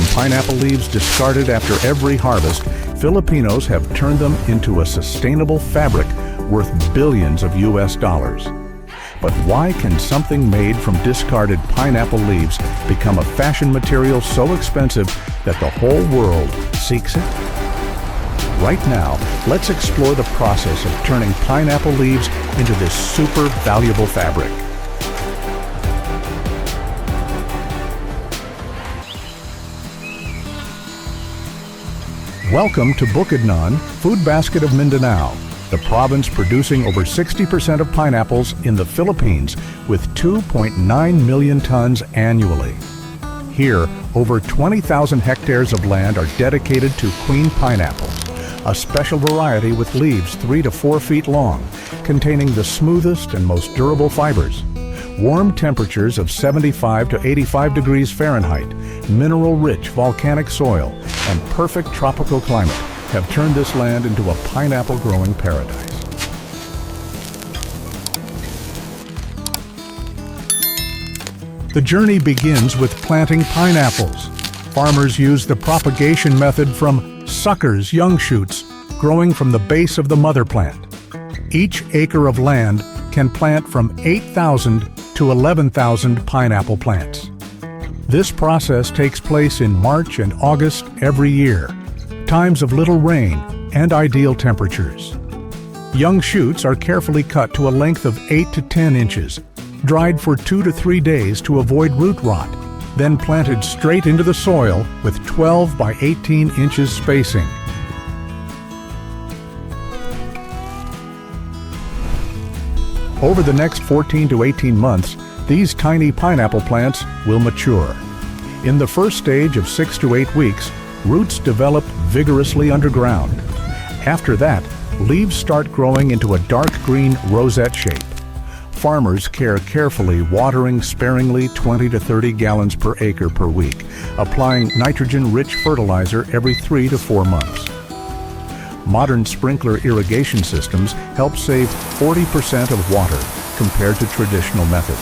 From pineapple leaves discarded after every harvest, Filipinos have turned them into a sustainable fabric worth billions of US dollars. But why can something made from discarded pineapple leaves become a fashion material so expensive that the whole world seeks it? Right now, let's explore the process of turning pineapple leaves into this super valuable fabric. Welcome to Bukidnon, food basket of Mindanao, the province producing over 60% of pineapples in the Philippines with 2.9 million tons annually. Here, over 20,000 hectares of land are dedicated to queen pineapples, a special variety with leaves 3 to 4 feet long, containing the smoothest and most durable fibers. Warm temperatures of 75 to 85 degrees Fahrenheit, mineral-rich volcanic soil, and perfect tropical climate have turned this land into a pineapple-growing paradise. The journey begins with planting pineapples. Farmers use the propagation method from suckers, young shoots, growing from the base of the mother plant. Each acre of land can plant from 8,000 to 11,000 pineapple plants. This process takes place in March and August every year, times of little rain and ideal temperatures. Young shoots are carefully cut to a length of 8 to 10 inches, dried for 2 to 3 days to avoid root rot, then planted straight into the soil with 12 by 18 inches spacing. Over the next 14 to 18 months, these tiny pineapple plants will mature. In the first stage of 6 to 8 weeks, roots develop vigorously underground. After that, leaves start growing into a dark green rosette shape. Farmers care carefully, watering sparingly 20 to 30 gallons per acre per week, applying nitrogen-rich fertilizer every 3 to 4 months. Modern sprinkler irrigation systems help save 40% of water compared to traditional methods.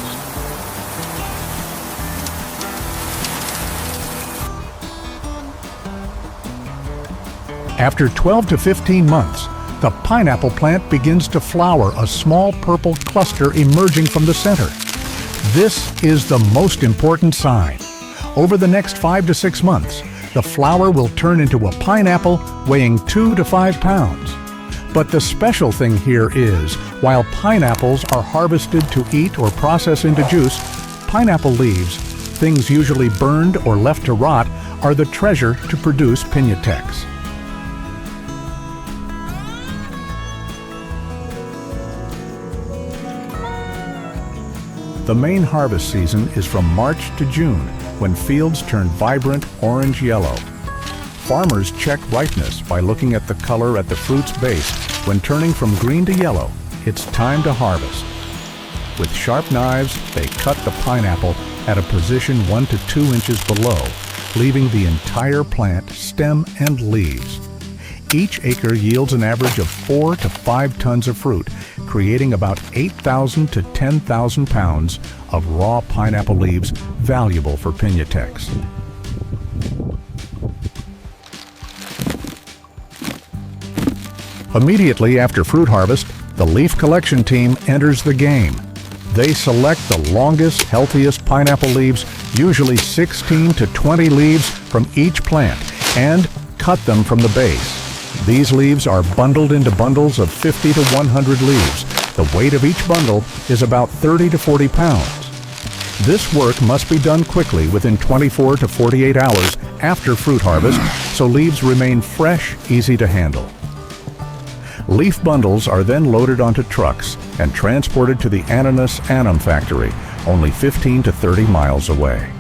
After 12 to 15 months, the pineapple plant begins to flower, a small purple cluster emerging from the center. This is the most important sign. Over the next 5 to 6 months, the flower will turn into a pineapple weighing 2 to 5 pounds. But the special thing here is, while pineapples are harvested to eat or process into juice, pineapple leaves, things usually burned or left to rot, are the treasure to produce Piñatex. The main harvest season is from March to June, when fields turn vibrant orange-yellow. Farmers check ripeness by looking at the color at the fruit's base. When turning from green to yellow, it's time to harvest. With sharp knives, they cut the pineapple at a position 1 to 2 inches below, leaving the entire plant, stem, and leaves. Each acre yields an average of 4 to 5 tons of fruit, creating about 8,000 to 10,000 pounds of raw pineapple leaves valuable for Piñatex. Immediately after fruit harvest, the leaf collection team enters the game. They select the longest, healthiest pineapple leaves, usually 16 to 20 leaves from each plant, and cut them from the base. These leaves are bundled into bundles of 50 to 100 leaves. The weight of each bundle is about 30 to 40 pounds. This work must be done quickly within 24 to 48 hours after fruit harvest, so leaves remain fresh, easy to handle. Leaf bundles are then loaded onto trucks and transported to the Ananas Anam factory, only 15 to 30 miles away.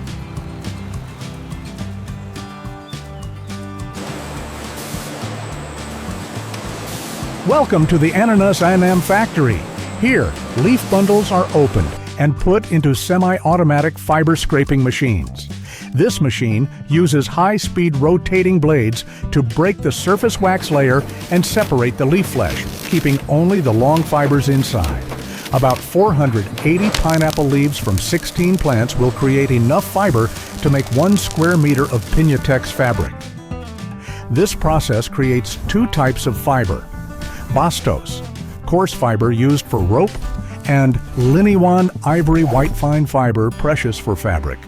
Welcome to the Ananas Anam factory. Here, leaf bundles are opened and put into semi-automatic fiber scraping machines. This machine uses high-speed rotating blades to break the surface wax layer and separate the leaf flesh, keeping only the long fibers inside. About 480 pineapple leaves from 16 plants will create enough fiber to make 1 square meter of Piñatex fabric. This process creates 2 types of fiber: bastos, coarse fiber used for rope, and linewan, ivory white fine fiber, precious for fabric.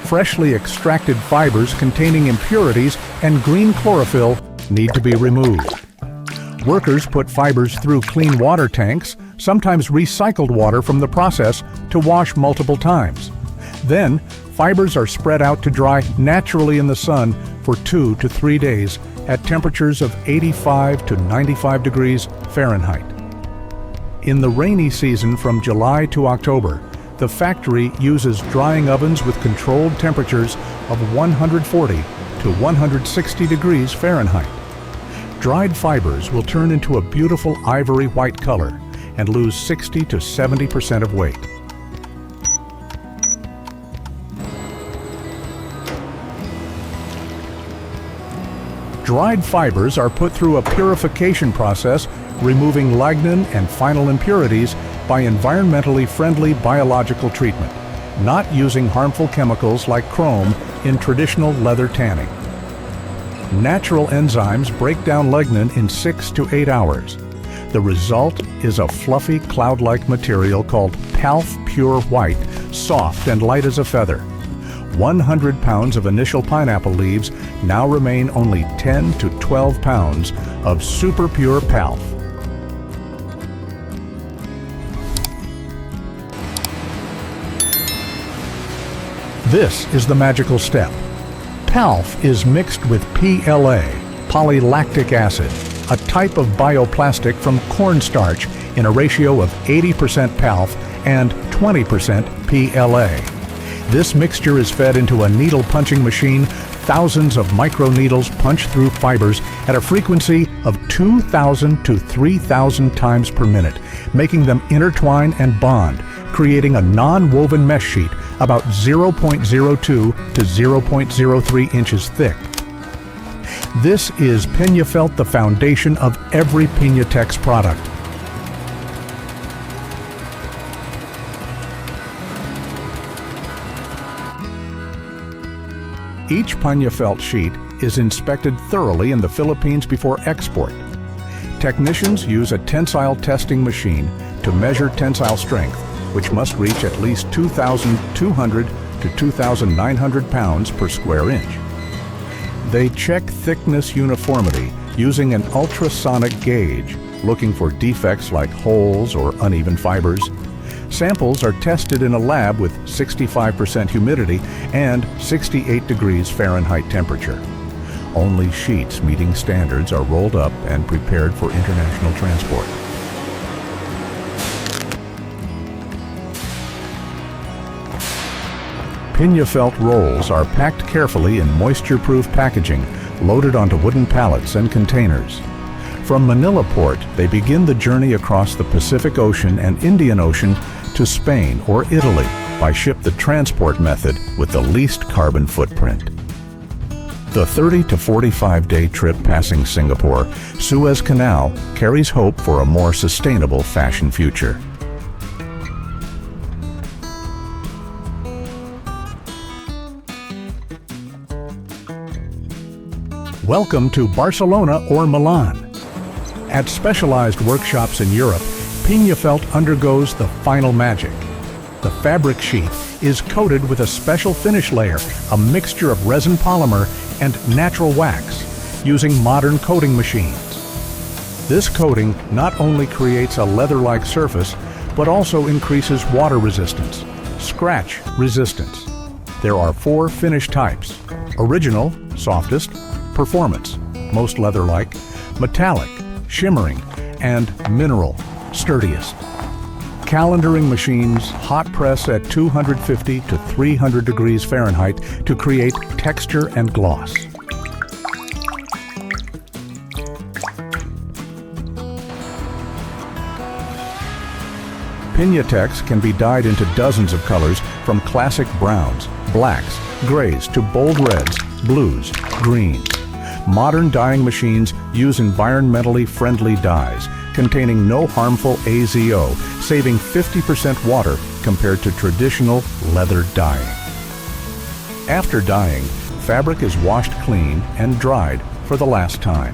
Freshly extracted fibers containing impurities and green chlorophyll need to be removed. Workers put fibers through clean water tanks, sometimes recycled water from the process, to wash multiple times. Then, fibers are spread out to dry naturally in the sun for 2 to 3 days at temperatures of 85 to 95 degrees Fahrenheit. In the rainy season from July to October, the factory uses drying ovens with controlled temperatures of 140 to 160 degrees Fahrenheit. Dried fibers will turn into a beautiful ivory white color and lose 60 to 70% of weight. Dried fibers are put through a purification process, removing lignin and final impurities by environmentally friendly biological treatment, not using harmful chemicals like chrome in traditional leather tanning. Natural enzymes break down lignin in 6 to 8 hours. The result is a fluffy cloud-like material called Palf Pure White, soft and light as a feather. 100 pounds of initial pineapple leaves now remain only 10 to 12 pounds of super pure Palf. This is the magical step. Palf is mixed with PLA, polylactic acid, a type of bioplastic from cornstarch in a ratio of 80% Palf and 20% PLA. This mixture is fed into a needle punching machine. Thousands of micro needles punch through fibers at a frequency of 2,000 to 3,000 times per minute, making them intertwine and bond, creating a non-woven mesh sheet about 0.02 to 0.03 inches thick. This is Piñafelt, the foundation of every Piñatex product. Each Piñafelt sheet is inspected thoroughly in the Philippines before export. Technicians use a tensile testing machine to measure tensile strength, which must reach at least 2,200 to 2,900 pounds per square inch. They check thickness uniformity using an ultrasonic gauge, looking for defects like holes or uneven fibers. Samples are tested in a lab with 65% humidity and 68 degrees Fahrenheit temperature. Only sheets meeting standards are rolled up and prepared for international transport. Piñafelt rolls are packed carefully in moisture-proof packaging, loaded onto wooden pallets and containers. From Manila Port, they begin the journey across the Pacific Ocean and Indian Ocean to Spain or Italy by ship, the transport method with the least carbon footprint. The 30 to 45-day trip passing Singapore, Suez Canal carries hope for a more sustainable fashion future. Welcome to Barcelona or Milan. At specialized workshops in Europe, Piñafelt undergoes the final magic. The fabric sheet is coated with a special finish layer, a mixture of resin polymer and natural wax, using modern coating machines. This coating not only creates a leather-like surface, but also increases water resistance, scratch resistance. There are 4 finish types: original, softest; performance, most leather-like; metallic, shimmering; and mineral, sturdiest. Calendaring machines hot press at 250 to 300 degrees Fahrenheit to create texture and gloss. Piñatex can be dyed into dozens of colors, from classic browns, blacks, grays to bold reds, blues, greens. Modern dyeing machines use environmentally friendly dyes containing no harmful AZO, saving 50% water compared to traditional leather dyeing. After dyeing, fabric is washed clean and dried for the last time.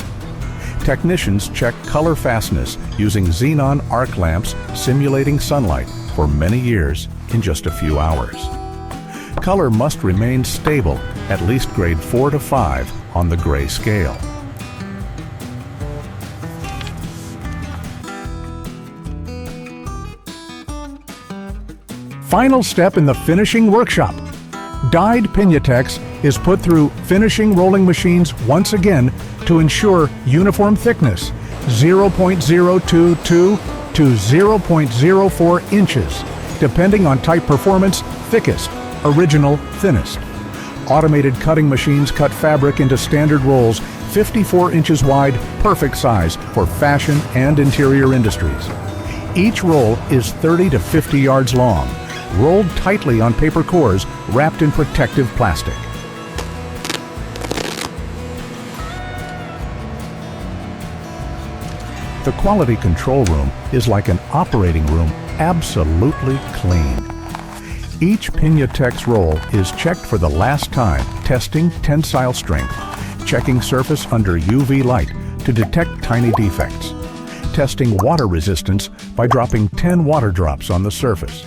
Technicians check color fastness using xenon arc lamps simulating sunlight for many years in just a few hours. Color must remain stable, at least grade 4 to 5 on the gray scale. Final step in the finishing workshop. Dyed Piñatex is put through finishing rolling machines once again to ensure uniform thickness, 0.022 to 0.04 inches, depending on type performance, thickest, original, thinnest. Automated cutting machines cut fabric into standard rolls 54 inches wide, perfect size for fashion and interior industries. Each roll is 30 to 50 yards long, rolled tightly on paper cores wrapped in protective plastic. The quality control room is like an operating room, absolutely clean. Each Piñatex roll is checked for the last time, testing tensile strength, checking surface under UV light to detect tiny defects, testing water resistance by dropping 10 water drops on the surface.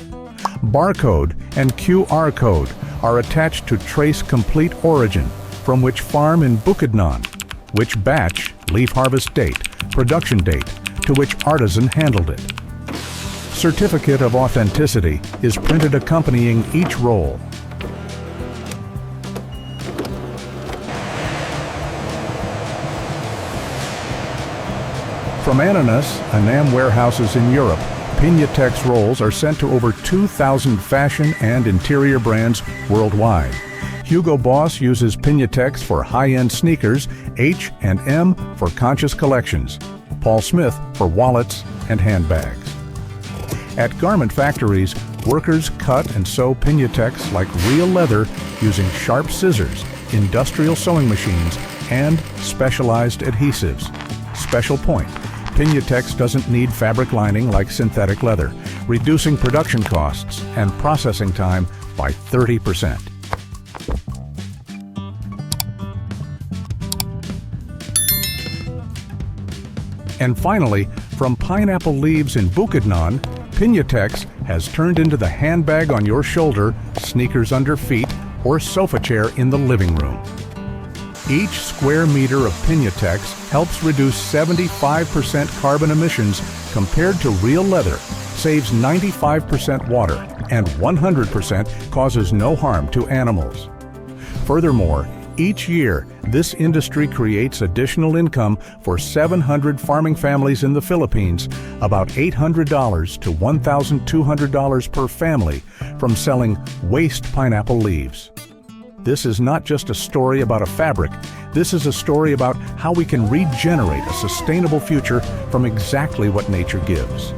Barcode and QR code are attached to trace complete origin, from which farm in Bukidnon, which batch, leaf harvest date, production date, to which artisan handled it. Certificate of authenticity is printed accompanying each roll. From Ananas, Anam warehouses in Europe, Piñatex rolls are sent to over 2,000 fashion and interior brands worldwide. Hugo Boss uses Piñatex for high-end sneakers, H&M for conscious collections, Paul Smith for wallets and handbags. At garment factories, workers cut and sew Piñatex like real leather using sharp scissors, industrial sewing machines, and specialized adhesives. Special point: Piñatex doesn't need fabric lining like synthetic leather, reducing production costs and processing time by 30%. And finally, from pineapple leaves in Bukidnon, Piñatex has turned into the handbag on your shoulder, sneakers under feet, or sofa chair in the living room. Each square meter of Piñatex helps reduce 75% carbon emissions compared to real leather, saves 95% water, and 100% causes no harm to animals. Furthermore, each year, this industry creates additional income for 700 farming families in the Philippines, about $800 to $1,200 per family from selling waste pineapple leaves. This is not just a story about a fabric. This is a story about how we can regenerate a sustainable future from exactly what nature gives.